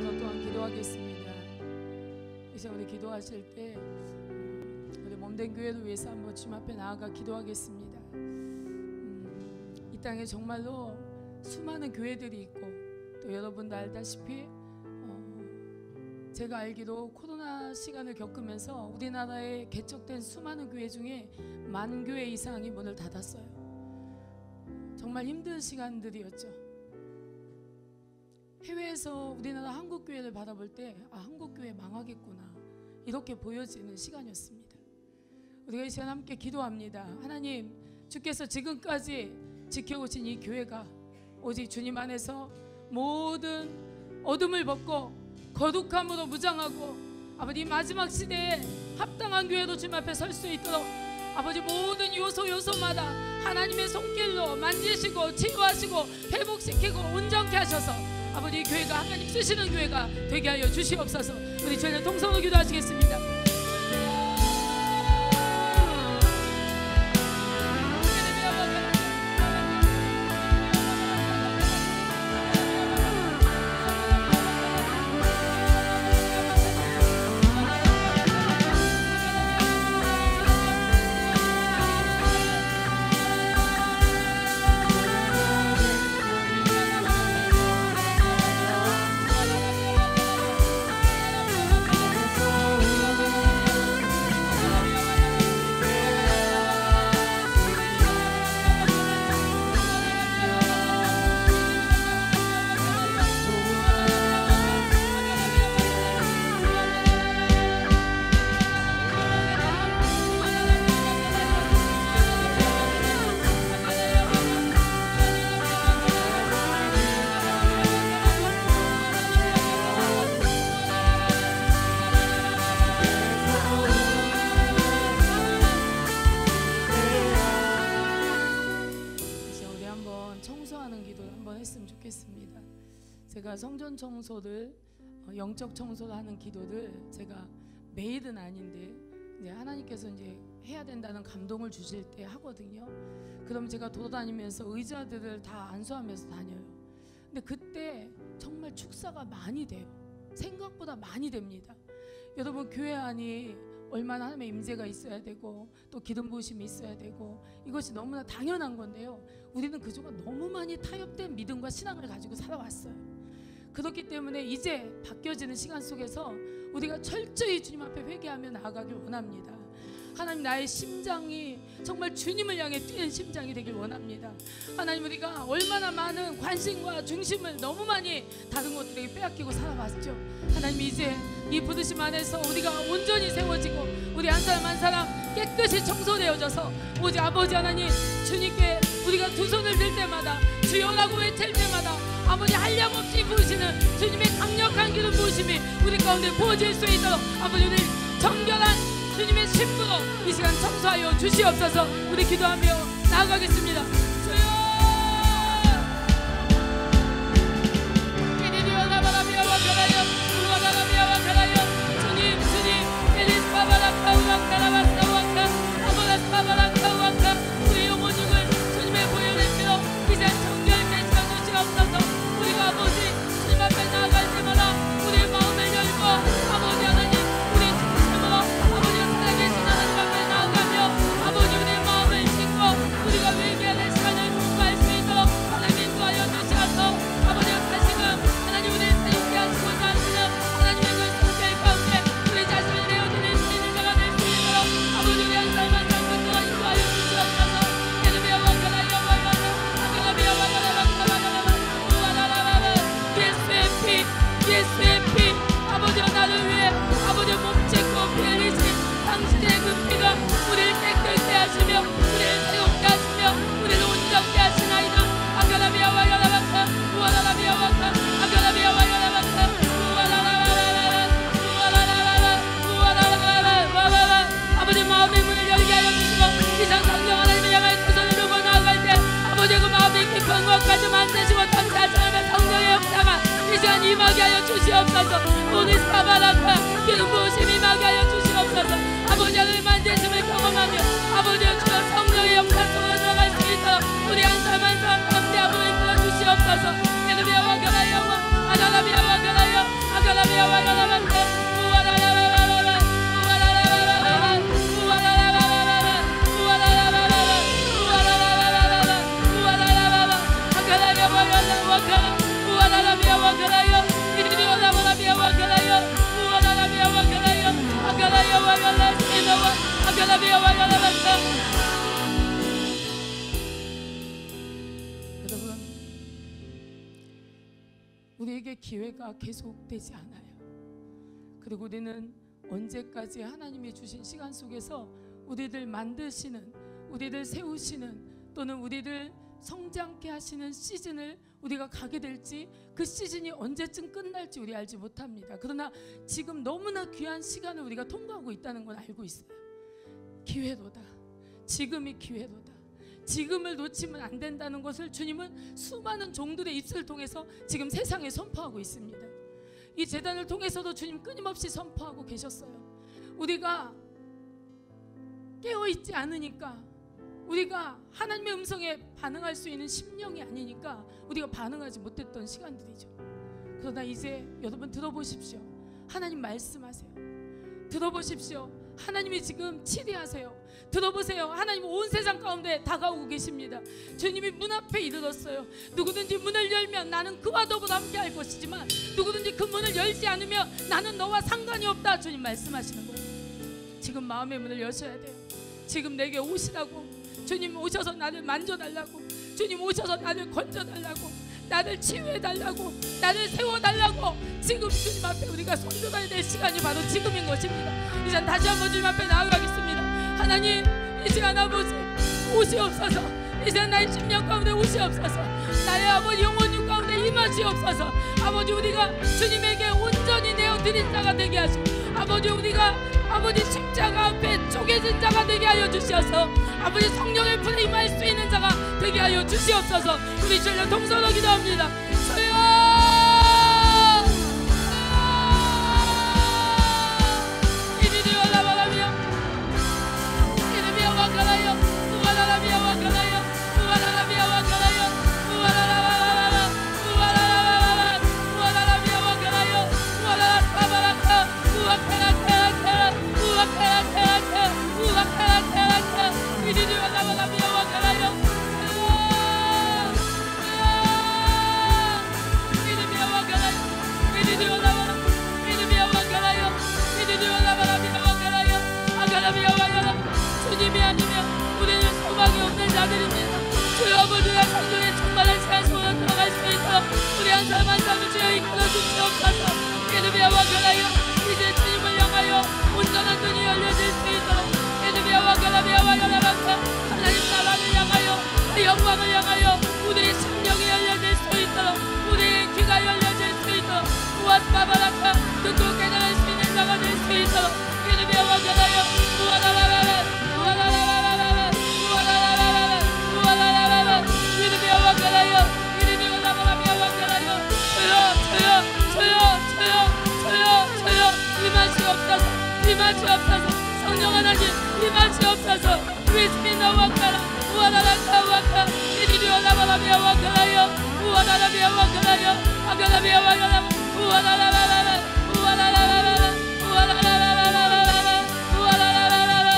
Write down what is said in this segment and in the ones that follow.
일어나셔서 또한 기도하겠습니다. 이제 우리 기도하실 때 우리 몸된 교회를 위해서 한번 주님 앞에 나아가 기도하겠습니다. 이 땅에 정말로 수많은 교회들이 있고 또 여러분도 알다시피 제가 알기로 코로나 시간을 겪으면서 우리나라에 개척된 수많은 교회 중에 10,000 교회 이상이 문을 닫았어요. 정말 힘든 시간들이었죠. 해외에서 우리나라 한국교회를 바라볼 때 한국교회 망하겠구나 이렇게 보여지는 시간이었습니다. 우리가 이 시간 함께 기도합니다. 하나님, 주께서 지금까지 지켜오신 이 교회가 오직 주님 안에서 모든 어둠을 벗고 거룩함으로 무장하고 아버지 마지막 시대에 합당한 교회로 주님 앞에 설 수 있도록 아버지 모든 요소마다 하나님의 손길로 만지시고 치유하시고 회복시키고 온전케 하셔서 아버지 교회가 하나님 쓰시는 교회가 되게 하여 주시옵소서. 우리 저희는 통성으로 기도하시겠습니다. 제가 성전 청소를 영적 청소를 하는 기도를 제가 매일은 아닌데 이제 하나님께서 이제 해야 된다는 감동을 주실 때 하거든요. 그럼 제가 돌아다니면서 의자들을 다 안수하면서 다녀요. 근데 그때 정말 축사가 많이 돼요. 생각보다 많이 됩니다. 여러분, 교회 안이 얼마나 하나님의 임재가 있어야 되고 또 기름 부으심이 있어야 되고 이것이 너무나 당연한 건데요, 우리는 그동안 너무 많이 타협된 믿음과 신앙을 가지고 살아왔어요. 그렇기 때문에 이제 바뀌어지는 시간 속에서 우리가 철저히 주님 앞에 회개하며 나아가길 원합니다. 하나님, 나의 심장이 정말 주님을 향해 뛰는 심장이 되길 원합니다. 하나님, 우리가 얼마나 많은 관심과 중심을 너무 많이 다른 것들에게 빼앗기고 살아왔죠. 하나님, 이제 이 부르심 안에서 우리가 온전히 세워지고 우리 한 사람 한 사람 깨끗이 청소되어져서 오직 아버지 하나님 주님께 우리가 두 손을 들 때마다 주여라고 외칠 때마다 아버지 한량없이 부으시는 주님의 강력한 기름 부으심이 우리 가운데 부어질 수 있도록 아버지 우리 정결한 주님의 신부로 이 시간 청소하여 주시옵소서. 우리 기도하며 나아가겠습니다. 주여! 우리 영혼중을 주님의 보혈의 피로 이제 정결케 시켜주시옵소서. 우리가 아버지 주님 앞에 나아갈 때마다 우리의 마음을 열고 아버지 하나님 우리 중심으로 아버지가 살아계신 하나님 앞에 나아가며 아버지 우리의 마음을 씻고 우리가 회개하는 시간을 공부할 수 있도록 하나님 인도하여 주시옵소서. 아버지가 다시금 하나님 우리를 새롭게 하시고자 하시는 하나님의 그 성결 가운데 우리 자신을 내어드릴 수 있는 자가 될 수 있도록 아버지 우리 한 사람 한 사람 인도하여 주시옵소서. 예수의 피 아버지가 나를 위해 아버지 몸짓고 피 흘리신 당신의 그 피가 우리를 깨끗게 하시며 우리를 새롭게 하시며 우리를 온전케 하시나이다. 아가라비아와 야라바카 우아라라비아와카 아가라비아와 야라바카 우아라라라라 아버지 마음의 문을 열게 하여 주시고 이상 성령 하나님을 향하여 두 손을 들고 나아갈 때 아버지 그 마음이 깊은 것까지 만드시고 탐사하시는 성령의 역사가 이 시간 임하게 하여 주시옵소서. 오늘 사바라카 기름 부으심이 임하게 하여 주시옵소서. 아버지 하나님 만지심을 경험하며 아버지 주여 성령의 역사 속으로 들어갈 수 있도록 우리 한 사람 한 사람 가운데 아버지 불러 주시옵소서. 예르비아와 가라야와 아라라비아와 가라야 여러분, 우리에게 기회가 계속되지 않아요. 그리고 우리는 언제까지 하나님이 주신 시간 속에서 우리들 만드시는, 우리들 세우시는, 또는 우리들 성장케 하시는 시즌을 우리가 가게 될지, 그 시즌이 언제쯤 끝날지 우리 알지 못합니다. 그러나 지금 너무나 귀한 시간을 우리가 통과하고 있다는 건 알고 있어요. 기회로다. 지금이 기회로다. 지금을 놓치면 안 된다는 것을 주님은 수많은 종들의 입술을 통해서 지금 세상에 선포하고 있습니다. 이 재단을 통해서도 주님 끊임없이 선포하고 계셨어요. 우리가 깨어있지 않으니까, 우리가 하나님의 음성에 반응할 수 있는 심령이 아니니까 우리가 반응하지 못했던 시간들이죠. 그러나 이제 여러분 들어보십시오. 하나님 말씀하세요. 들어보십시오. 하나님이 지금 치리하세요. 들어보세요. 하나님 온 세상 가운데 다가오고 계십니다. 주님이 문 앞에 이르렀어요. 누구든지 문을 열면 나는 그와 더불어 함께 할 것이지만 누구든지 그 문을 열지 않으면 나는 너와 상관이 없다. 주님 말씀하시는 거예요. 지금 마음의 문을 여셔야 돼요. 지금 내게 오시라고. 주님 오셔서 나를 만져달라고. 주님 오셔서 나를 건져달라고. 나를 치유해달라고. 나를 세워달라고. 지금 주님 앞에 우리가 손들어야 될 시간이 바로 지금인 것입니다. 이제 다시 한번 주님 앞에 나아가겠습니다. 하나님, 이 시간 아버지 오시옵소서. 이제 나의 심령 가운데 오시옵소서. 나의 아버지 영혼육 가운데 임하시옵소서. 아버지 우리가 주님에게 온전히 내어드린 자가 되게 하시고, 아버지 우리가 아버지 십자가 앞에 쪼개진 자가 되게 하여 주시옵소서. 아버지 성령의 불에 임할 수 있는 자가 되게 하여 주시옵소서. 우리 주여 동서로 기도합니다. 주여 주님이 아니면 우리는 소망이 없는 자들입니다. 주여 아버지가 성령의 충만한 시간 속으로 들어갈 수 있도록 우리 한 사람 한 사람을 주여 이끌어 주시옵소서. 예르미야와 가라여 이제 주님을 향하여 온전한 눈이 열려질 수 있도록 예르미야와 가라비야와 가라바카 하나님 나라를 향하여 영광을 향하여 우리의 심령이 열려질 수 있도록 우리의 귀가 열려질 수 있도록 우아스바바라카 듣고 깨달을 수 있는 자가 될 수 있도록 예르미야와 가라여 우아라라라라 우아라라라라라 우아라라라라 우아라라라라 예르미야와 가라여 예르미야와 가라비야와 가라여 저요 임하시옵소서. 성령 하나님 임하시옵소서. 위스미나와 가라 우아라라카와 가 이리리오나 바라비야와 가라여 우아라라비야와 가라여 아가라비야와 가라 우아라라라라 우아라라라라 우아라라라라 우아라라라라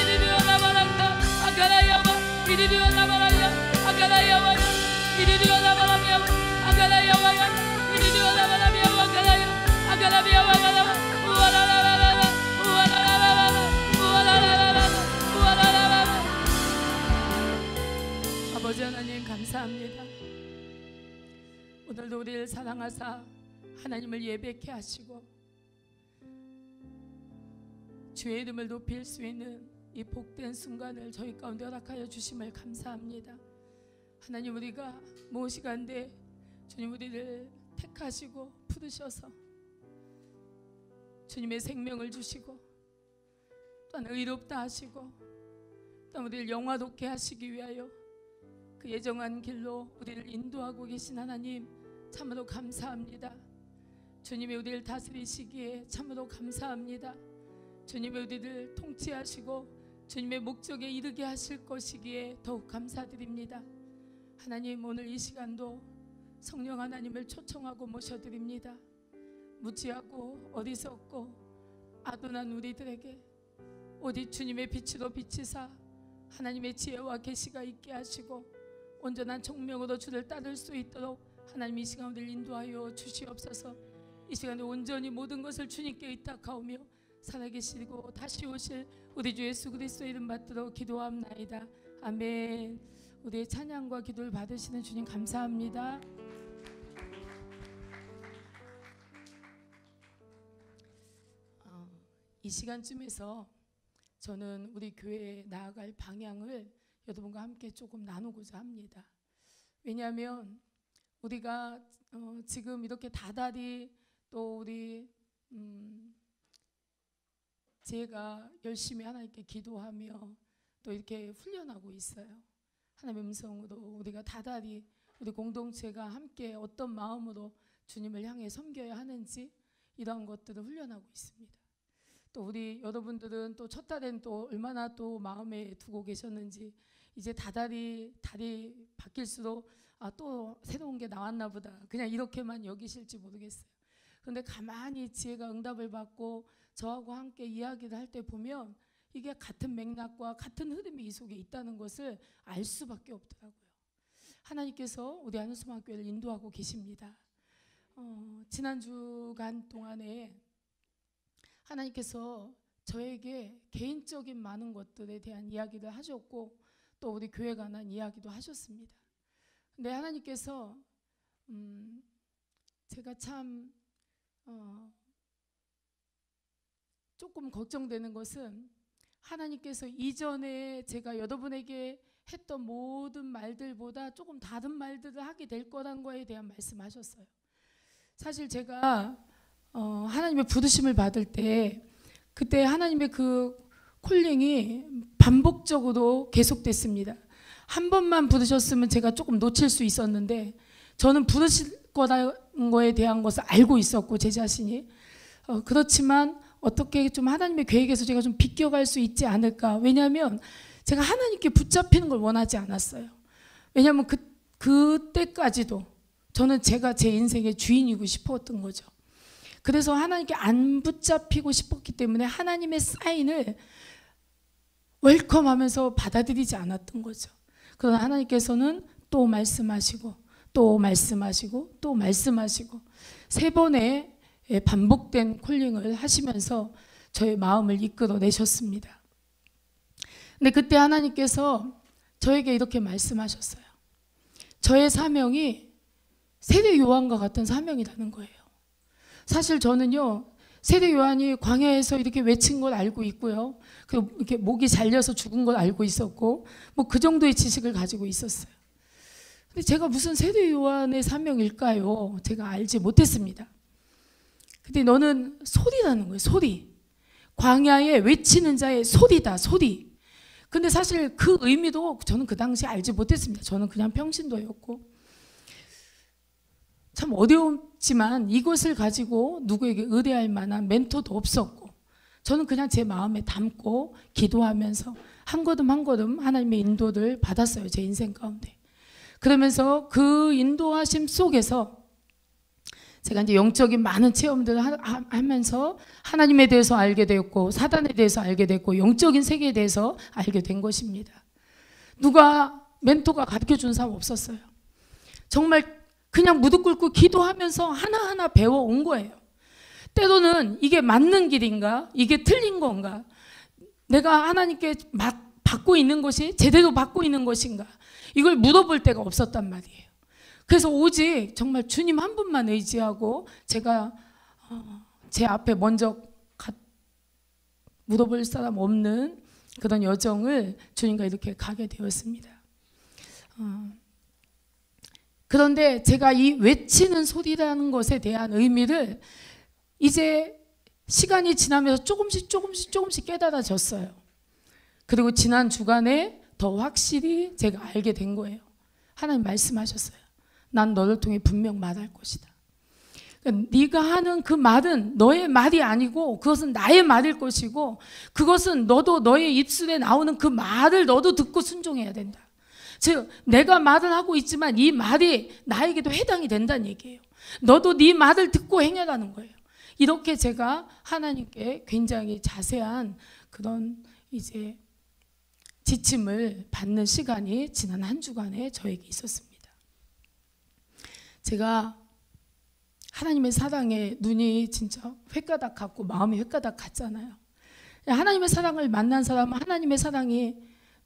이리리오나 바라카 아가라야와 이리리오나 바라야 아가라야와 이리리오나 바라비야와 아가라야와 이리리오나 바라비야와 가라여 아가라비야와 가라 우아라라라라 우아라라라라 우아라라라라 우아라라라라. 아버지 하나님 감사합니다. 오늘도 우리를 사랑하사 하나님을 예배케 하시고 주의 이름을 높일 수 있는 이 복된 순간을 저희 가운데 허락하여 주심을 감사합니다. 하나님 우리가 무엇이간데 주님 우리를 택하시고 부르셔서 주님의 생명을 주시고 또한 의롭다 하시고 또한 우리를 영화롭게 하시기 위하여 그 예정한 길로 우리를 인도하고 계신 하나님 참으로 감사합니다. 주님이 우리를 다스리시기에 참으로 감사합니다. 주님이 우리를 통치하시고 주님의 목적에 이르게 하실 것이기에 더욱 감사드립니다. 하나님 오늘 이 시간도 성령 하나님을 초청하고 모셔드립니다. 무지하고 어리석고 아둔한 우리들에게 오직 주님의 빛으로 비치사 하나님의 지혜와 계시가 있게 하시고 온전한 청명으로 주를 따를 수 있도록 하나님 이 시간 우리를 인도하여 주시옵소서. 이 시간에 온전히 모든 것을 주님께 의탁하오며 살아계시고 다시 오실 우리 주 예수 그리스도의 이름 받들어 기도합나이다. 아멘. 우리의 찬양과 기도를 받으시는 주님 감사합니다. 이 시간쯤에서 저는 우리 교회에 나아갈 방향을 여러분과 함께 조금 나누고자 합니다. 왜냐하면 우리가 지금 이렇게 다달이 또 우리 제가 열심히 하나님께 기도하며 또 이렇게 훈련하고 있어요. 하나님의 음성으로 우리가 다달이 우리 공동체가 함께 어떤 마음으로 주님을 향해 섬겨야 하는지 이러한 것들을 훈련하고 있습니다. 또 우리 여러분들은 또 첫 달엔 또 얼마나 또 마음에 두고 계셨는지 이제 달이 바뀔수록 또 새로운 게 나왔나 보다 그냥 이렇게만 여기실지 모르겠어요. 그런데 가만히 지혜가 응답을 받고 저하고 함께 이야기를 할 때 보면 이게 같은 맥락과 같은 흐름이 이 속에 있다는 것을 알 수밖에 없더라고요. 하나님께서 우리 안우수망교회를 인도하고 계십니다. 지난 주간 동안에 하나님께서 저에게 개인적인 많은 것들에 대한 이야기를 하셨고 또 우리 교회에 관한 이야기도 하셨습니다. 근데 하나님께서 제가 참 조금 걱정되는 것은 하나님께서 이전에 제가 여러분에게 했던 모든 말들보다 조금 다른 말들을 하게 될 거란 거에 대한 말씀하셨어요. 사실 제가 하나님의 부르심을 받을 때 그때 하나님의 그 콜링이 반복적으로 계속됐습니다. 한 번만 부르셨으면 제가 조금 놓칠 수 있었는데 저는 부르실 거라는 거에 대한 것을 알고 있었고 제 자신이 그렇지만 어떻게 좀 하나님의 계획에서 제가 좀 비껴갈 수 있지 않을까. 왜냐하면 제가 하나님께 붙잡히는 걸 원하지 않았어요. 왜냐하면 그때까지도 저는 제가 제 인생의 주인이고 싶었던 거죠. 그래서 하나님께 안 붙잡히고 싶었기 때문에 하나님의 사인을 웰컴하면서 받아들이지 않았던 거죠. 그러나 하나님께서는 또 말씀하시고 또 말씀하시고 또 말씀하시고 3번의 반복된 콜링을 하시면서 저의 마음을 이끌어내셨습니다. 근데 그때 하나님께서 저에게 이렇게 말씀하셨어요. 저의 사명이 세례 요한과 같은 사명이라는 거예요. 사실 저는요 세례 요한이 광야에서 이렇게 외친 걸 알고 있고요, 그리고 이렇게 목이 잘려서 죽은 걸 알고 있었고 뭐 그 정도의 지식을 가지고 있었어요. 근데 제가 무슨 세례 요한의 사명일까요? 제가 알지 못했습니다. 근데 너는 소리라는 거예요. 소리. 광야에 외치는 자의 소리다. 소리. 근데 사실 그 의미도 저는 그 당시에 알지 못했습니다. 저는 그냥 평신도였고 참 어려웠지만 이것을 가지고 누구에게 의뢰할 만한 멘토도 없었고 저는 그냥 제 마음에 담고 기도하면서 한 걸음 한 걸음 하나님의 인도를 받았어요. 제 인생 가운데. 그러면서 그 인도하심 속에서 제가 이제 영적인 많은 체험들을 하면서 하나님에 대해서 알게 되었고 사단에 대해서 알게 됐고 영적인 세계에 대해서 알게 된 것입니다. 누가 멘토가 가르쳐준 사람 없었어요. 정말 그냥 무릎 꿇고 기도하면서 하나하나 배워온 거예요. 때로는 이게 맞는 길인가? 이게 틀린 건가? 내가 하나님께 받고 있는 것이 제대로 받고 있는 것인가? 이걸 물어볼 때가 없었단 말이에요. 그래서 오직 정말 주님 한 분만 의지하고 제가 제 앞에 먼저 물어볼 사람 없는 그런 여정을 주님과 이렇게 가게 되었습니다. 그런데 제가 이 외치는 소리라는 것에 대한 의미를 이제 시간이 지나면서 조금씩 깨달아졌어요. 그리고 지난 주간에 더 확실히 제가 알게 된 거예요. 하나님 말씀하셨어요. 난 너를 통해 분명 말할 것이다. 그러니까 네가 하는 그 말은 너의 말이 아니고 그것은 나의 말일 것이고 그것은 너도 너의 입술에 나오는 그 말을 너도 듣고 순종해야 된다. 즉 내가 말을 하고 있지만 이 말이 나에게도 해당이 된다는 얘기예요. 너도 네 말을 듣고 행하라는 거예요. 이렇게 제가 하나님께 굉장히 자세한 그런 이제 지침을 받는 시간이 지난 한 주간에 저에게 있었습니다. 제가 하나님의 사랑에 눈이 진짜 횟가닥 같고 마음이 횟가닥 같잖아요. 하나님의 사랑을 만난 사람은 하나님의 사랑이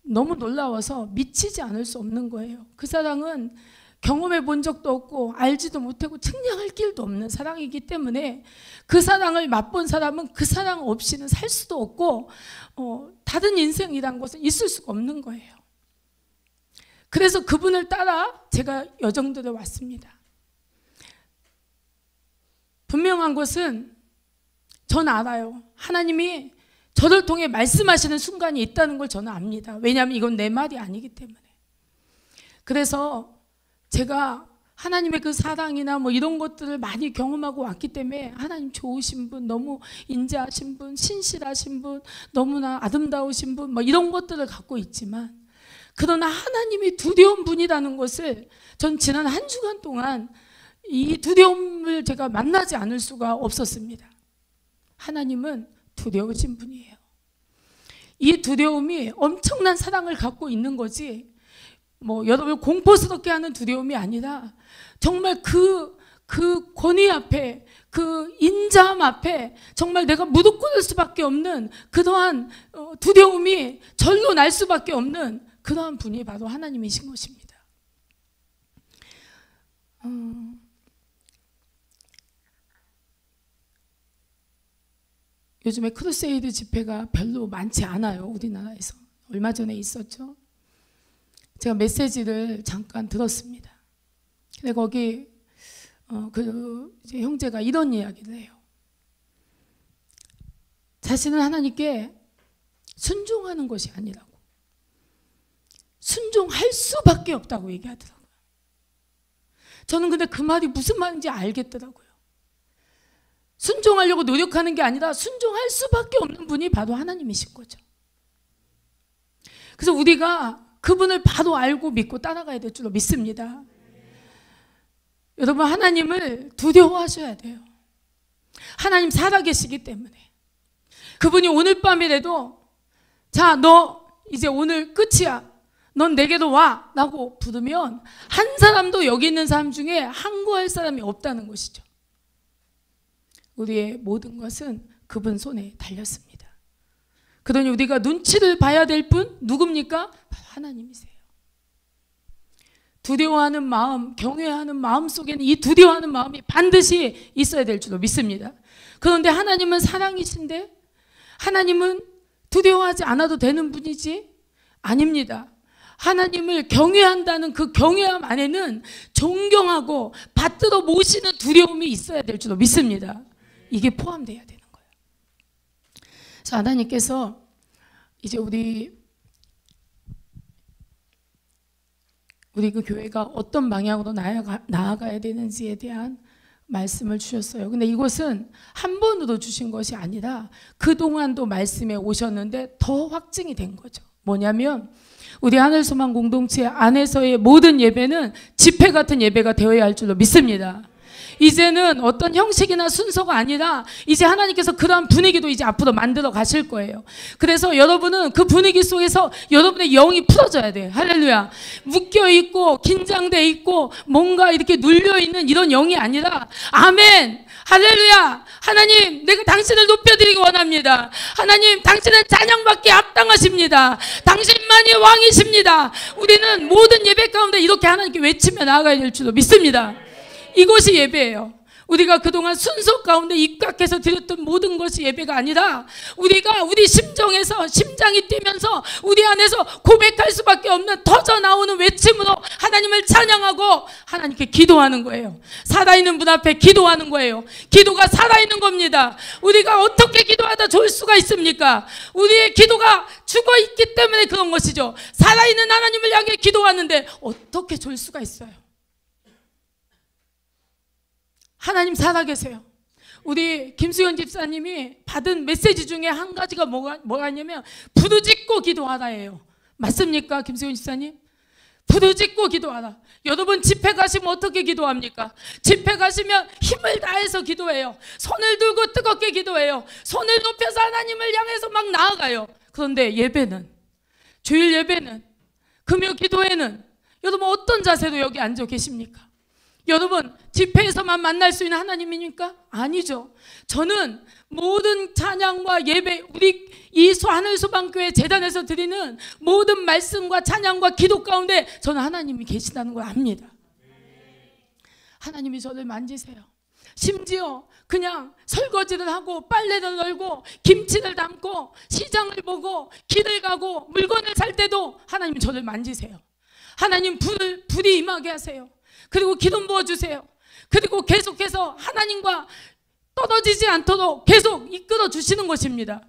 너무 놀라워서 미치지 않을 수 없는 거예요. 그 사랑은 경험해 본 적도 없고 알지도 못하고 측량할 길도 없는 사랑이기 때문에 그 사랑을 맛본 사람은 그 사랑 없이는 살 수도 없고 다른 인생이란 것은 있을 수가 없는 거예요. 그래서 그분을 따라 제가 여정들에 왔습니다. 분명한 것은 전 알아요. 하나님이 저를 통해 말씀하시는 순간이 있다는 걸 저는 압니다. 왜냐하면 이건 내 말이 아니기 때문에. 그래서 제가 하나님의 그 사랑이나 뭐 이런 것들을 많이 경험하고 왔기 때문에 하나님 좋으신 분, 너무 인자하신 분, 신실하신 분, 너무나 아름다우신 분, 뭐 이런 것들을 갖고 있지만, 그러나 하나님이 두려운 분이라는 것을 전 지난 한 주간 동안 이 두려움을 제가 만나지 않을 수가 없었습니다. 하나님은 두려우신 분이에요. 이 두려움이 엄청난 사랑을 갖고 있는 거지, 뭐 여러분 공포스럽게 하는 두려움이 아니라 정말 그 권위 앞에, 그 인자함 앞에 정말 내가 무릎 꿇을 수밖에 없는 그러한 두려움이 절로 날 수밖에 없는 그러한 분이 바로 하나님이신 것입니다. 요즘에 크루세이드 집회가 별로 많지 않아요. 우리나라에서. 얼마 전에 있었죠. 제가 메시지를 잠깐 들었습니다. 근데 거기 이제 형제가 이런 이야기를 해요. 자신은 하나님께 순종하는 것이 아니라고, 순종할 수밖에 없다고 얘기하더라고요. 저는 근데 그 말이 무슨 말인지 알겠더라고요. 순종하려고 노력하는 게 아니라 순종할 수밖에 없는 분이 바로 하나님이신 거죠. 그래서 우리가 그분을 바로 알고 믿고 따라가야 될 줄로 믿습니다. 여러분, 하나님을 두려워하셔야 돼요. 하나님 살아계시기 때문에. 그분이 오늘 밤이라도 자, 너 이제 오늘 끝이야, 넌 내게로 와 라고 부르면 한 사람도 여기 있는 사람 중에 항거할 사람이 없다는 것이죠. 우리의 모든 것은 그분 손에 달렸습니다. 그러니 우리가 눈치를 봐야 될 분 누굽니까? 바로 하나님이세요. 두려워하는 마음, 경외하는 마음 속에는 이 두려워하는 마음이 반드시 있어야 될 줄로 믿습니다. 그런데 하나님은 사랑이신데, 하나님은 두려워하지 않아도 되는 분이지? 아닙니다. 하나님을 경외한다는 그 경외함 안에는 존경하고 받들어 모시는 두려움이 있어야 될 줄로 믿습니다. 이게 포함되어야 되는 거예요. 그래서 하나님께서 이제 우리 그 교회가 어떤 방향으로 나아가야 되는지에 대한 말씀을 주셨어요. 근데 이것은 한 번으로 주신 것이 아니라 그동안도 말씀에 오셨는데 더 확증이 된 거죠. 뭐냐면 우리 하늘소망 공동체 안에서의 모든 예배는 집회 같은 예배가 되어야 할 줄로 믿습니다. 이제는 어떤 형식이나 순서가 아니라 이제 하나님께서 그러한 분위기도 이제 앞으로 만들어 가실 거예요. 그래서 여러분은 그 분위기 속에서 여러분의 영이 풀어져야 돼요. 할렐루야. 묶여있고 긴장돼 있고 뭔가 이렇게 눌려있는 이런 영이 아니라, 아멘, 할렐루야. 하나님, 내가 당신을 높여드리기 원합니다. 하나님, 당신은 찬양받기에 합당하십니다. 당신만이 왕이십니다. 우리는 모든 예배 가운데 이렇게 하나님께 외치며 나아가야 될 줄로 믿습니다. 이것이 예배예요. 우리가 그동안 순서 가운데 입각해서 드렸던 모든 것이 예배가 아니라 우리가 우리 심정에서, 심장이 뛰면서 우리 안에서 고백할 수밖에 없는 터져 나오는 외침으로 하나님을 찬양하고 하나님께 기도하는 거예요. 살아있는 분 앞에 기도하는 거예요. 기도가 살아있는 겁니다. 우리가 어떻게 기도하다 좋을 수가 있습니까? 우리의 기도가 죽어있기 때문에 그런 것이죠. 살아있는 하나님을 향해 기도하는데 어떻게 좋을 수가 있어요? 하나님 살아계세요. 우리 김수현 집사님이 받은 메시지 중에 한 가지가 뭐가 있냐면 부르짖고 기도하라예요. 맞습니까, 김수현 집사님? 부르짖고 기도하라. 여러분 집회 가시면 어떻게 기도합니까? 집회 가시면 힘을 다해서 기도해요. 손을 들고 뜨겁게 기도해요. 손을 높여서 하나님을 향해서 막 나아가요. 그런데 예배는, 주일 예배는, 금요 기도회는 여러분 어떤 자세로 여기 앉아 계십니까? 여러분 집회에서만 만날 수 있는 하나님입니까? 아니죠. 저는 모든 찬양과 예배, 우리 이 하늘소방교회 재단에서 드리는 모든 말씀과 찬양과 기도 가운데 저는 하나님이 계시다는 걸 압니다. 하나님이 저를 만지세요. 심지어 그냥 설거지를 하고 빨래를 널고 김치를 담고 시장을 보고 길을 가고 물건을 살 때도 하나님이 저를 만지세요. 하나님 불이 임하게 하세요. 그리고 기름 부어주세요. 그리고 계속해서 하나님과 떨어지지 않도록 계속 이끌어 주시는 것입니다.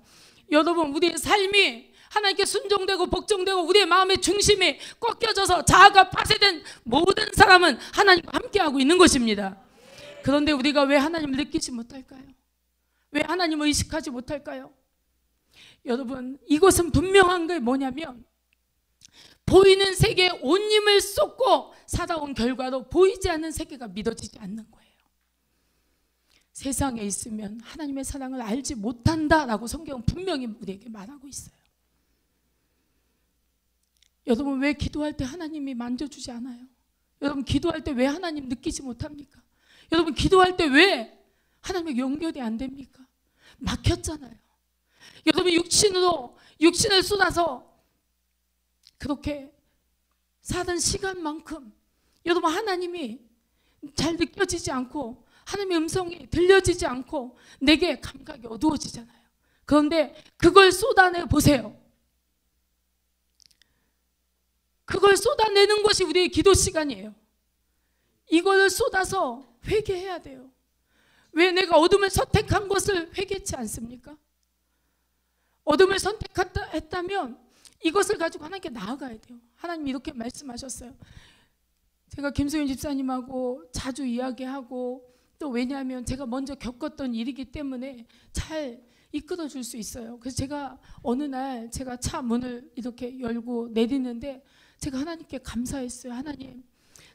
여러분 우리의 삶이 하나님께 순종되고 복종되고 우리의 마음의 중심이 꺾여져서 자아가 파쇄된 모든 사람은 하나님과 함께하고 있는 것입니다. 그런데 우리가 왜 하나님을 느끼지 못할까요? 왜 하나님을 의식하지 못할까요? 여러분 이것은 분명한 게 뭐냐면 보이는 세계에 온 힘을 쏟고 살아온 결과로 보이지 않는 세계가 믿어지지 않는 거예요. 세상에 있으면 하나님의 사랑을 알지 못한다라고 성경은 분명히 우리에게 말하고 있어요. 여러분 왜 기도할 때 하나님이 만져주지 않아요? 여러분 기도할 때 왜 하나님 느끼지 못합니까? 여러분 기도할 때 왜 하나님과 연결이 안 됩니까? 막혔잖아요. 여러분 육신을 쏟아서 그렇게 사는 시간만큼 여러분 하나님이 잘 느껴지지 않고 하나님의 음성이 들려지지 않고 내게 감각이 어두워지잖아요. 그런데 그걸 쏟아내 보세요. 그걸 쏟아내는 것이 우리의 기도 시간이에요. 이거를 쏟아서 회개해야 돼요. 왜 내가 어둠을 선택한 것을 회개치 않습니까? 어둠을 선택했다면 이것을 가지고 하나님께 나아가야 돼요. 하나님이 이렇게 말씀하셨어요. 제가 김소연 집사님하고 자주 이야기하고 또 왜냐하면 제가 먼저 겪었던 일이기 때문에 잘 이끌어 줄 수 있어요. 그래서 제가 어느 날 제가 차 문을 이렇게 열고 내리는데 제가 하나님께 감사했어요. 하나님,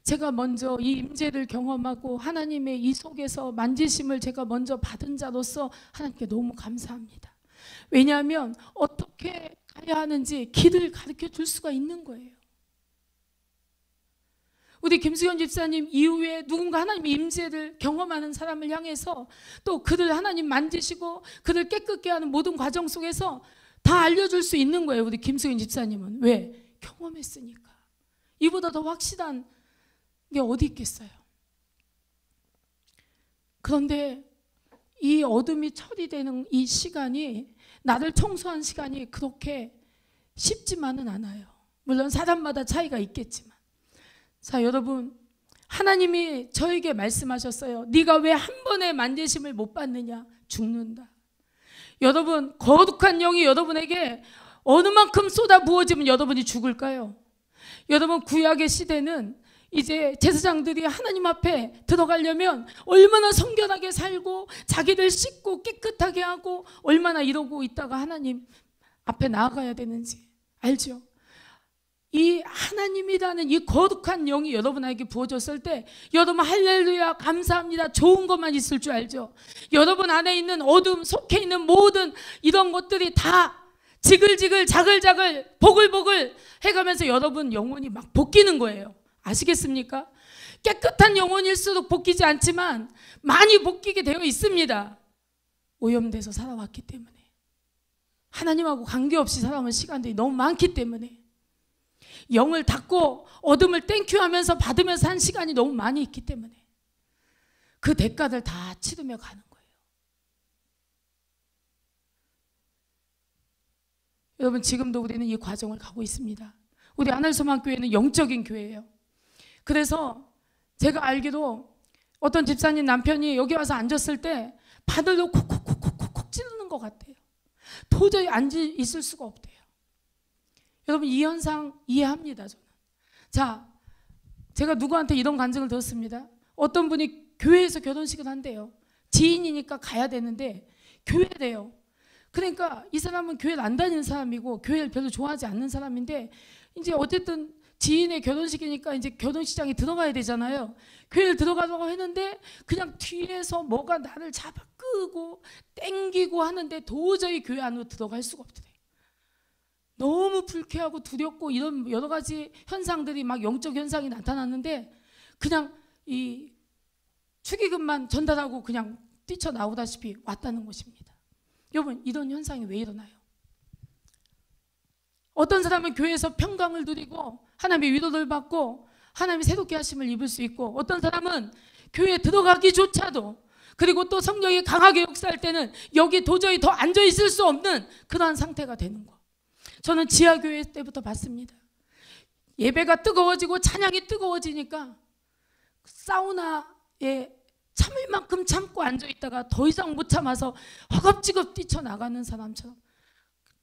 제가 먼저 이 임재를 경험하고 하나님의 이 속에서 만지심을 제가 먼저 받은 자로서 하나님께 너무 감사합니다. 왜냐하면 어떻게 가야 하는지 길을 가르쳐 줄 수가 있는 거예요. 우리 김수현 집사님 이후에 누군가 하나님의 임재를 경험하는 사람을 향해서 또 그를 하나님 만지시고 그를 깨끗게 하는 모든 과정 속에서 다 알려줄 수 있는 거예요. 우리 김수현 집사님은. 왜? 경험했으니까. 이보다 더 확실한 게 어디 있겠어요. 그런데 이 어둠이 처리되는 이 시간이, 나를 청소한 시간이 그렇게 쉽지만은 않아요. 물론 사람마다 차이가 있겠지만. 자, 여러분, 하나님이 저에게 말씀하셨어요. 네가 왜 한 번의 만지심을 못 받느냐? 죽는다. 여러분, 거룩한 영이 여러분에게 어느 만큼 쏟아 부어지면 여러분이 죽을까요? 여러분, 구약의 시대는 이제 제사장들이 하나님 앞에 들어가려면 얼마나 성결하게 살고 자기를 씻고 깨끗하게 하고 얼마나 이러고 있다가 하나님 앞에 나아가야 되는지 알죠? 이 하나님이라는 이 거룩한 영이 여러분에게 부어졌을 때 여러분 할렐루야 감사합니다 좋은 것만 있을 줄 알죠? 여러분 안에 있는 어둠 속해 있는 모든 이런 것들이 다 지글지글 자글자글 보글보글 해가면서 여러분 영혼이 막 벗기는 거예요. 아시겠습니까? 깨끗한 영혼일수록 벗기지 않지만 많이 벗기게 되어 있습니다. 오염돼서 살아왔기 때문에, 하나님하고 관계없이 살아온 시간들이 너무 많기 때문에, 영을 닫고 어둠을 땡큐하면서 받으면서 한 시간이 너무 많이 있기 때문에 그 대가를 다 치르며 가는 거예요. 여러분, 지금도 우리는 이 과정을 가고 있습니다. 우리 하늘소망교회는 영적인 교회예요. 그래서 제가 알기로 어떤 집사님 남편이 여기 와서 앉았을 때 바늘로 콕콕콕콕콕 찌르는 것 같아요. 도저히 앉아 있을 수가 없대요. 여러분, 이 현상 이해합니다, 저는. 자, 제가 누구한테 이런 간증을 들었습니다. 어떤 분이 교회에서 결혼식을 한대요. 지인이니까 가야 되는데 교회래요. 그러니까 이 사람은 교회를 안 다니는 사람이고 교회를 별로 좋아하지 않는 사람인데 이제 어쨌든 지인의 결혼식이니까 이제 결혼식장에 들어가야 되잖아요. 교회를 들어가려고 했는데 그냥 뒤에서 뭐가 나를 잡아 끄고 땡기고 하는데 도저히 교회 안으로 들어갈 수가 없더래. 너무 불쾌하고 두렵고 이런 여러 가지 현상들이 막 영적 현상이 나타났는데 그냥 이 축의금만 전달하고 그냥 뛰쳐나오다시피 왔다는 것입니다. 여러분, 이런 현상이 왜 일어나요? 어떤 사람은 교회에서 평강을 누리고 하나님의 위로를 받고 하나님의 새롭게 하심을 입을 수 있고, 어떤 사람은 교회에 들어가기조차도, 그리고 또 성령이 강하게 역사할 때는 여기 도저히 더 앉아있을 수 없는 그러한 상태가 되는 거. 저는 지하교회 때부터 봤습니다. 예배가 뜨거워지고 찬양이 뜨거워지니까 사우나에 참을 만큼 참고 앉아있다가 더 이상 못 참아서 허겁지겁 뛰쳐나가는 사람처럼,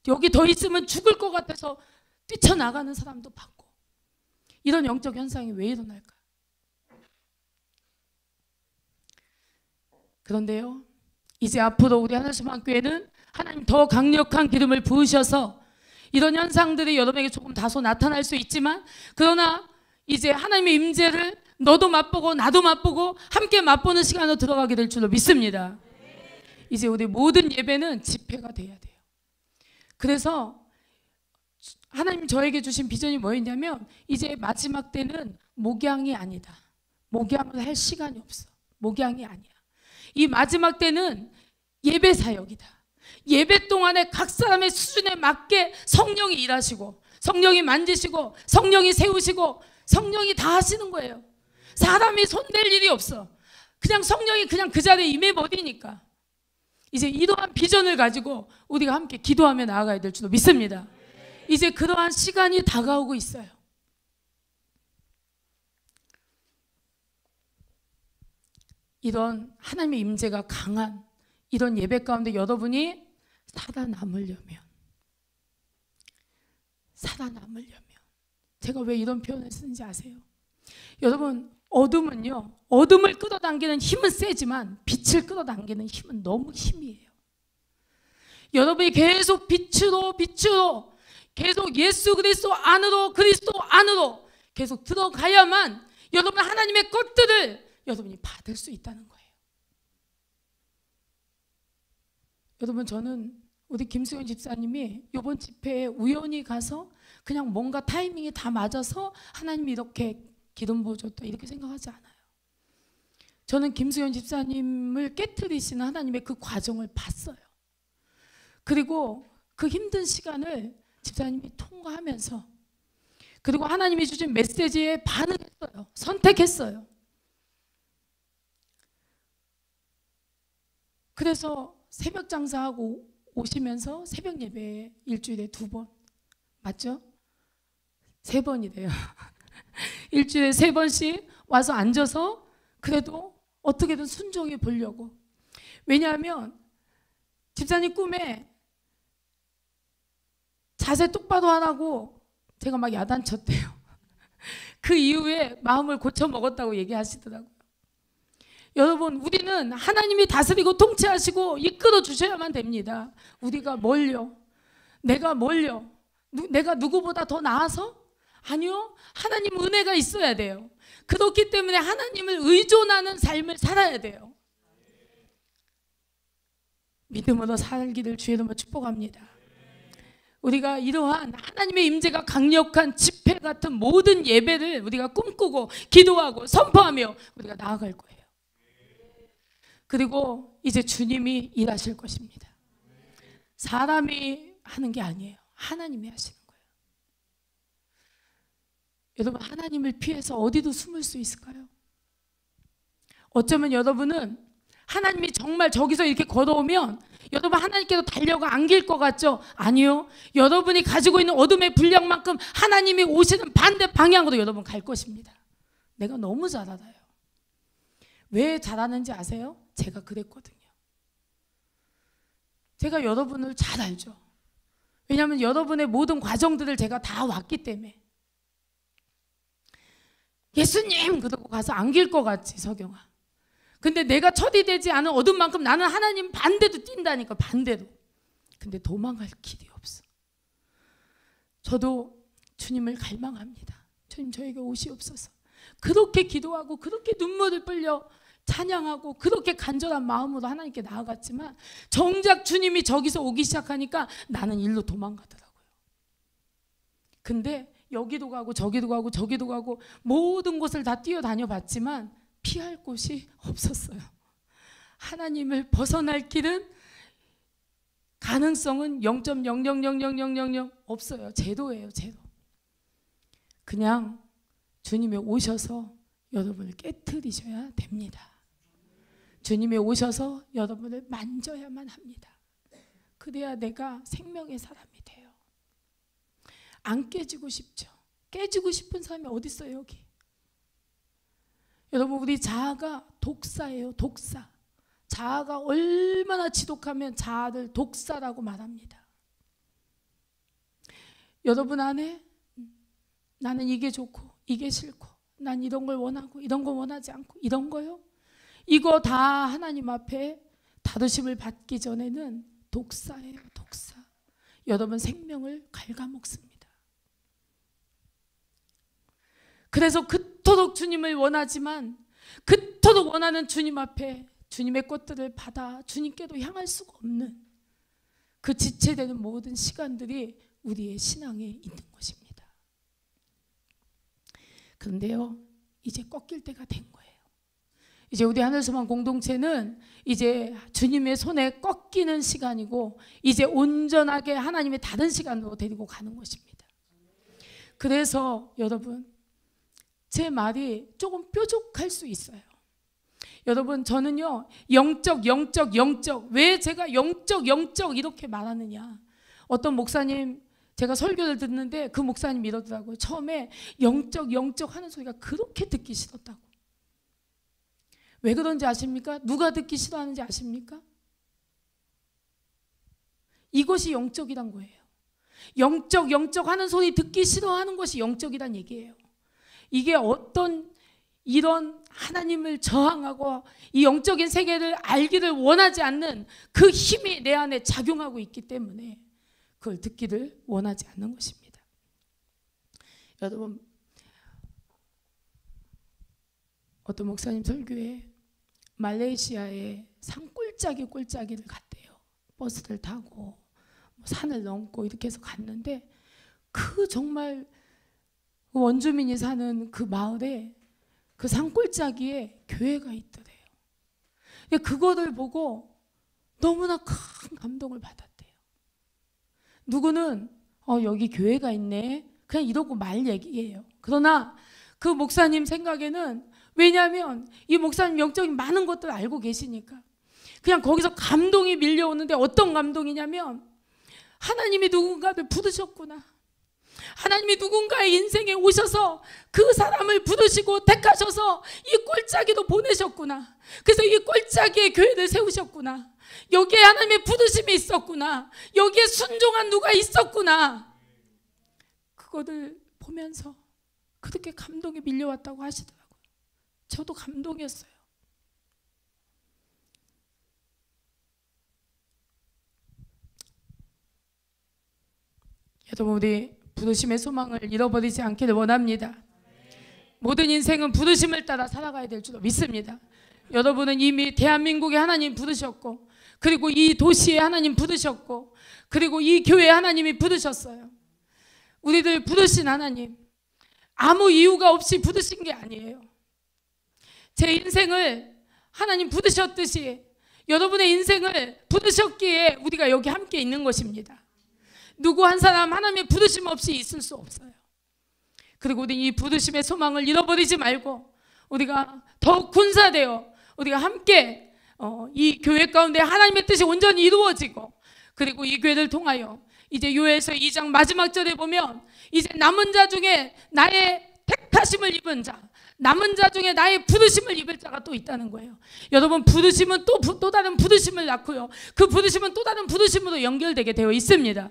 여기 더 있으면 죽을 것 같아서 뛰쳐나가는 사람도 봤고, 이런 영적 현상이 왜 일어날까요? 그런데요, 이제 앞으로 우리 하늘소망교회는 하나님 더 강력한 기름을 부으셔서 이런 현상들이 여러분에게 조금 다소 나타날 수 있지만, 그러나 이제 하나님의 임재를 너도 맛보고 나도 맛보고 함께 맛보는 시간으로 들어가게 될 줄로 믿습니다. 이제 우리 모든 예배는 집회가 돼야 돼요. 그래서 하나님 저에게 주신 비전이 뭐였냐면, 이제 마지막 때는 목양이 아니다. 목양을 할 시간이 없어. 목양이 아니야. 이 마지막 때는 예배 사역이다. 예배 동안에 각 사람의 수준에 맞게 성령이 일하시고, 성령이 만지시고, 성령이 세우시고, 성령이 다 하시는 거예요. 사람이 손댈 일이 없어. 그냥 성령이 그냥 그 자리에 임해버리니까. 이제 이러한 비전을 가지고 우리가 함께 기도하며 나아가야 될 줄로 믿습니다. 이제 그러한 시간이 다가오고 있어요. 이런 하나님의 임재가 강한 이런 예배 가운데 여러분이 살아남으려면, 제가 왜 이런 표현을 쓰는지 아세요? 여러분, 어둠은요, 어둠을 끌어당기는 힘은 세지만 빛을 끌어당기는 힘은 너무 힘이에요. 여러분이 계속 빛으로 계속 예수 그리스도 안으로, 그리스도 안으로 계속 들어가야만 여러분 하나님의 것들을 여러분이 받을 수 있다는 거예요. 여러분, 저는 우리 김수현 집사님이 이번 집회에 우연히 가서 그냥 뭔가 타이밍이 다 맞아서 하나님이 이렇게 기름 부어줬다 이렇게 생각하지 않아요. 저는 김수현 집사님을 깨트리시는 하나님의 그 과정을 봤어요. 그리고 그 힘든 시간을 집사님이 통과하면서, 그리고 하나님이 주신 메시지에 반응했어요. 선택했어요. 그래서 새벽 장사하고 오시면서 새벽 예배 일주일에 2번, 맞죠? 3번이래요. 일주일에 3번씩 와서 앉아서 그래도 어떻게든 순종해 보려고. 왜냐하면 집사님 꿈에 자세 똑바로 하라고 제가 막 야단쳤대요. 그 이후에 마음을 고쳐 먹었다고 얘기하시더라고요. 여러분, 우리는 하나님이 다스리고 통치하시고 이끌어 주셔야만 됩니다. 우리가 뭘요? 내가 뭘요? 내가 누구보다 더 나아서? 아니요. 하나님 은혜가 있어야 돼요. 그렇기 때문에 하나님을 의존하는 삶을 살아야 돼요. 믿음으로 살기를 주의 이름으로 축복합니다. 우리가 이러한 하나님의 임재가 강력한 집회 같은 모든 예배를 우리가 꿈꾸고 기도하고 선포하며 우리가 나아갈 거예요. 그리고 이제 주님이 일하실 것입니다. 사람이 하는 게 아니에요. 하나님이 하시는 거예요. 여러분, 하나님을 피해서 어디도 숨을 수 있을까요? 어쩌면 여러분은 하나님이 정말 저기서 이렇게 걸어오면 여러분 하나님께서 달려가 안길 것 같죠? 아니요. 여러분이 가지고 있는 어둠의 분량만큼 하나님이 오시는 반대 방향으로 여러분 갈 것입니다. 내가 너무 잘 알아요. 왜 잘하는지 아세요? 제가 그랬거든요. 제가 여러분을 잘 알죠. 왜냐하면 여러분의 모든 과정들을 제가 다 왔기 때문에. 예수님 그러고 가서 안길 것 같지, 석영아. 근데 내가 처리되지 않은 어둠만큼 나는 하나님 반대로 뛴다니까, 반대로. 근데 도망갈 길이 없어. 저도 주님을 갈망합니다. 주님 저에게 오시옵소서. 그렇게 기도하고 그렇게 눈물을 흘려 찬양하고 그렇게 간절한 마음으로 하나님께 나아갔지만 정작 주님이 저기서 오기 시작하니까 나는 일로 도망가더라고요. 근데 여기도 가고 저기도 가고 저기도 가고 모든 곳을 다 뛰어다녀 봤지만 피할 곳이 없었어요. 하나님을 벗어날 길은 가능성은 0.000000 없어요. 제도예요, 제도. 그냥 주님이 오셔서 여러분을 깨트리셔야 됩니다. 주님이 오셔서 여러분을 만져야만 합니다. 그래야 내가 생명의 사람이 돼요. 안 깨지고 싶죠. 깨지고 싶은 사람이 어디 있어요, 여기? 여러분, 우리 자아가 독사예요, 독사. 자아가 얼마나 지독하면 자아를 독사라고 말합니다. 여러분 안에 나는 이게 좋고 이게 싫고 난 이런 걸 원하고 이런 거 원하지 않고 이런 거요? 이거 다 하나님 앞에 다루심을 받기 전에는 독사예요, 독사. 여러분 생명을 갉아먹습니다. 그래서 그토록 주님을 원하지만 그토록 원하는 주님 앞에 주님의 것들을 받아 주님께로 향할 수가 없는 그 지체되는 모든 시간들이 우리의 신앙에 있는 것입니다. 그런데요, 이제 꺾일 때가 된 거예요. 이제 우리 하늘소망 공동체는 이제 주님의 손에 꺾이는 시간이고 이제 온전하게 하나님의 다른 시간으로 데리고 가는 것입니다. 그래서 여러분, 제 말이 조금 뾰족할 수 있어요. 여러분, 저는요 영적 왜 제가 영적 이렇게 말하느냐, 어떤 목사님 제가 설교를 듣는데 그 목사님 이러더라고요. 처음에 영적 하는 소리가 그렇게 듣기 싫었다고. 왜 그런지 아십니까? 누가 듣기 싫어하는지 아십니까? 이것이 영적이란 거예요. 영적 하는 소리 듣기 싫어하는 것이 영적이란 얘기예요. 이게 어떤 이런 하나님을 저항하고 이 영적인 세계를 알기를 원하지 않는 그 힘이 내 안에 작용하고 있기 때문에 그걸 듣기를 원하지 않는 것입니다. 여러분, 어떤 목사님 설교에 말레이시아에 산골짜기를 갔대요. 버스를 타고 산을 넘고 이렇게 해서 갔는데 그 정말 원주민이 사는 그 마을에 그 산골짜기에 교회가 있더래요. 그거를 보고 너무나 큰 감동을 받았대요. 누구는 여기 교회가 있네 그냥 이러고 말 얘기예요. 그러나 그 목사님 생각에는, 왜냐하면 이 목사님 영적인 많은 것들을 알고 계시니까 그냥 거기서 감동이 밀려오는데, 어떤 감동이냐면 하나님이 누군가를 부르셨구나, 하나님이 누군가의 인생에 오셔서 그 사람을 부르시고 택하셔서 이 꼴짜기로 보내셨구나. 그래서 이 꼴짜기에 교회를 세우셨구나. 여기에 하나님의 부르심이 있었구나. 여기에 순종한 누가 있었구나. 그거를 보면서 그렇게 감동이 밀려왔다고 하시더라고요. 저도 감동이었어요. 여러분, 우리 부르심의 소망을 잃어버리지 않기를 원합니다. 모든 인생은 부르심을 따라 살아가야 될 줄로 믿습니다. 여러분은 이미 대한민국에 하나님 부르셨고, 그리고 이 도시에 하나님 부르셨고, 그리고 이 교회에 하나님이 부르셨어요. 우리들 부르신 하나님, 아무 이유가 없이 부르신 게 아니에요. 제 인생을 하나님 부르셨듯이 여러분의 인생을 부르셨기에 우리가 여기 함께 있는 것입니다. 누구 한 사람 하나님의 부르심 없이 있을 수 없어요. 그리고 우리 이 부르심의 소망을 잃어버리지 말고 우리가 더욱 군사되어 우리가 함께 이 교회 가운데 하나님의 뜻이 온전히 이루어지고, 그리고 이 교회를 통하여 이제 요엘서 2장 마지막 절에 보면 이제 남은 자 중에 나의 택하심을 입은 자, 남은 자 중에 나의 부르심을 입을 자가 또 있다는 거예요. 여러분, 부르심은 또 다른 부르심을 낳고요, 그 부르심은 또 다른 부르심으로 연결되게 되어 있습니다.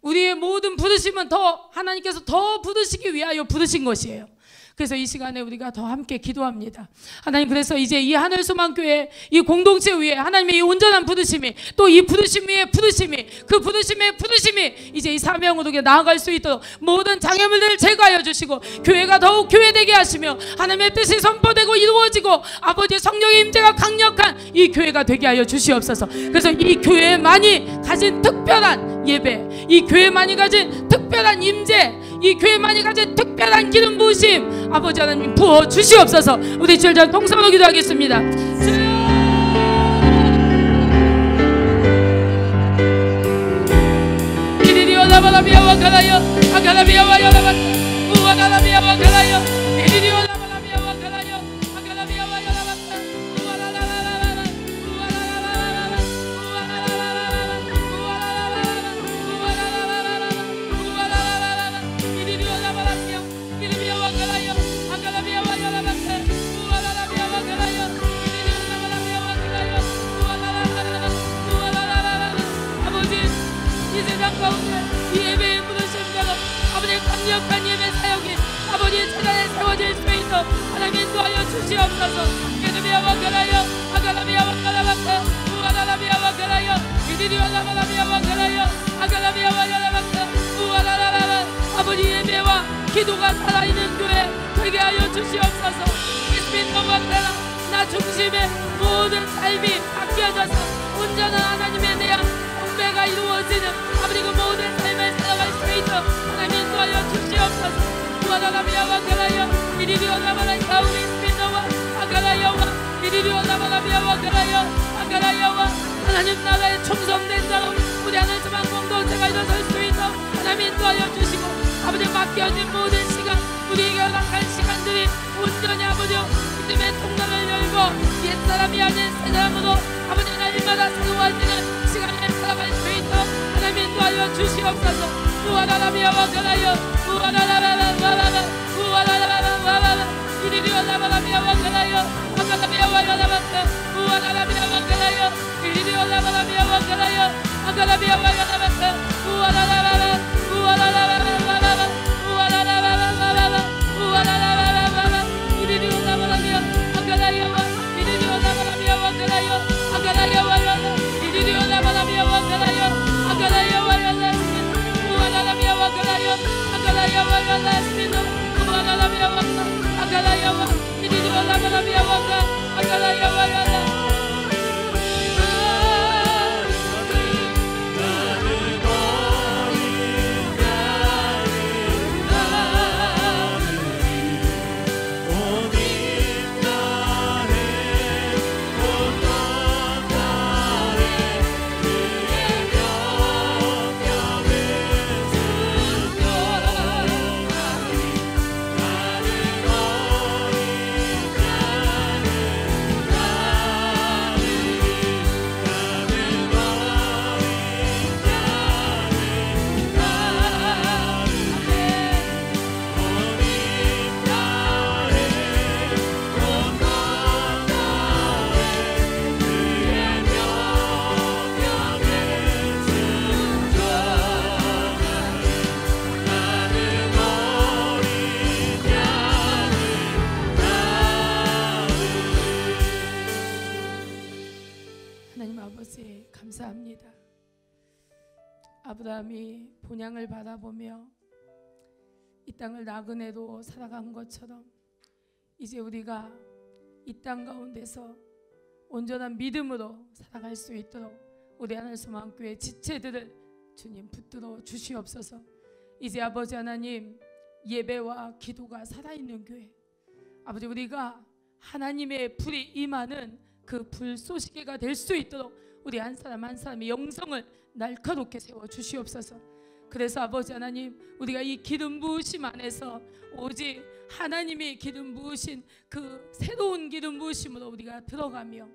우리의 모든 부르심은 하나님께서 더 부르시기 위하여 부르신 것이에요. 그래서 이 시간에 우리가 더 함께 기도합니다. 하나님, 그래서 이제 이 하늘소망교회 이 공동체 위에 하나님의 이 온전한 부르심이, 또 이 부르심 위에 부르심이, 그 부르심의 부르심이 이제 이 사명으로 나아갈 수 있도록 모든 장애물들을 제거하여 주시고, 교회가 더욱 교회되게 하시며 하나님의 뜻이 선포되고 이루어지고 아버지의 성령의 임재가 강력한 이 교회가 되게 하여 주시옵소서. 그래서 이 교회만이 가진 특별한 예배, 이 교회만이 가진 특별한 임재, 이 교회만이 가진 특별한 기름 부으심 아버지 하나님 부어 주시옵소서. 우리 주여 동성으로 기도하겠습니다. 이리리오 라바라비아와 가라요 아가라비아와 여라바 우와라라비아와 가라요 이리리오 라바라비아와 가라요 아가라비아와 여라바 우와라라라라라 우와라라라라라 우와라라라라라 우와라라라라라 이리리오 라바라비아 이리리오와 가라요 아가라비아와 여라바 우와라라비아와 가라요 이리리오 라바라비아와 가라요 우와라라라라 우와라라라라 아버지, 이 세상 가운데 이 예배의 부르심대로 아버지의 강력한 예배 사역이 아버지의 재단에 세워질 수 있도록 하나님 인도하여 주시옵소서. 예드비아와 가라요 아가라비아와 가라바카 우와라라비아와 가라요 이리리와 라바라비아와 가라요 아가라비아와 야라바카 우와라라라라 아버지 예배와 기도가 살아있는 교회 되게 하여 주시옵소서. 이스민노와 가라 나 중심의 모든 삶이 바뀌어져서 온전한 하나님에 대한 공배가 이루어지는 아버지 그 모든 삶을 살아갈 수 있도록 하나님 인도하여 주시옵소서. 우와라라비아와 가라요 이리리오 라바라이 가우리 스피노와 아가라요와 이리리오 라바라비아와 가라요 아가라요와 하나님 나라의 충성된 자로 우리 하늘소망 공동체가 일어설 수 있도록 하나님 인도하여 주시고 아버지 맡겨진 모든 시간 우리에게 허락한 시간들이 온전히 아버지 믿음의 통로를 열고 옛사람이 아닌 새사람으로 아버지 날마다 새로워지는 시간을 살아갈 수 있도록 하나님 인도하여 주시옵소서. 우와라라비아와 가라요 우와라라라라라라 우와라라라라라라 이리리오 라바라비아와 가라요 아가라비아와 여라바카 우와라라비아와 가라요 이리리오 라바라비아와 가라요 아가라비아와 여라바카 우와라라라라 우와라라라라라라 우와라라라라라라 우와라라라라라라 이리리오 라바라비아 아가라야와 이리리오 라바라비아와 가라요 아가라야와 여라 이리리오 라바라비아와 가라요 아가라야와 여라 우와라라비아와 가라요 아가라야와 여라 스피노 우와라라비아와 아가라야와 이리리오 라바라비아와 아가라야와 여라 감사합니다. 아브라함이 본향을 바라보며 이 땅을 나그네로 살아간 것처럼 이제 우리가 이 땅 가운데서 온전한 믿음으로 살아갈 수 있도록 우리 하늘소망교회 지체들을 주님 붙들어 주시옵소서. 이제 아버지 하나님 예배와 기도가 살아있는 교회 아버지 우리가 하나님의 불이 임하는 그 불쏘시개가 될 수 있도록 우리 한 사람 한 사람의 영성을 날카롭게 세워 주시옵소서. 그래서 아버지 하나님 우리가 이 기름 부으심 안에서 오직 하나님이 기름 부으신 그 새로운 기름 부으심으로 우리가 들어가며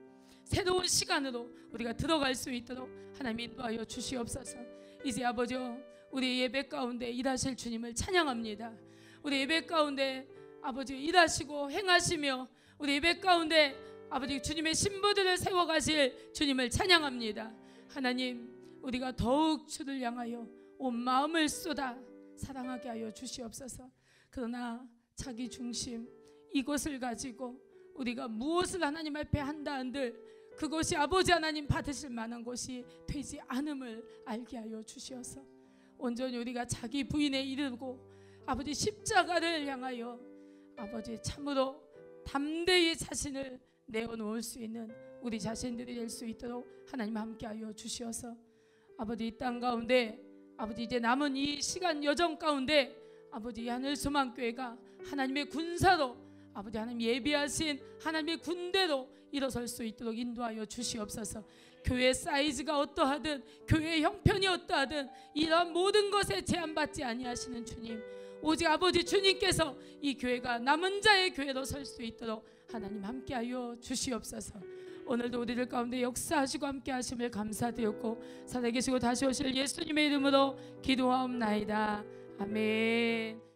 새로운 시간으로 우리가 들어갈 수 있도록 하나님 인도하여 주시옵소서. 이제 아버지요 우리 예배 가운데 일하실 주님을 찬양합니다. 우리 예배 가운데 아버지 일하시고 행하시며 우리 예배 가운데 아버지 주님의 신부들을 세워가실 주님을 찬양합니다. 하나님 우리가 더욱 주를 향하여 온 마음을 쏟아 사랑하게 하여 주시옵소서. 그러나 자기 중심 이것을 가지고 우리가 무엇을 하나님 앞에 한다 한들 그것이 아버지 하나님 받으실 만한 것이 되지 않음을 알게 하여 주시어서 온전히 우리가 자기 부인에 이르고 아버지 십자가를 향하여 아버지 참으로 담대히 자신을 내어놓을 수 있는 우리 자신들이 될 수 있도록 하나님 함께하여 주시어서 아버지 이 땅 가운데 아버지 이제 남은 이 시간 여정 가운데 아버지 하늘소망교회가 하나님의 군사로 아버지 하나님 예비하신 하나님의 군대로 일어설 수 있도록 인도하여 주시옵소서. 교회 사이즈가 어떠하든 교회의 형편이 어떠하든 이러한 모든 것에 제한받지 아니하시는 주님, 오직 아버지 주님께서 이 교회가 남은 자의 교회로 설 수 있도록 하나님 함께하여 주시옵소서. 오늘도 우리들 가운데 역사하시고 함께하심을 감사드렸고 살아계시고 다시 오실 예수님의 이름으로 기도하옵나이다. 아멘.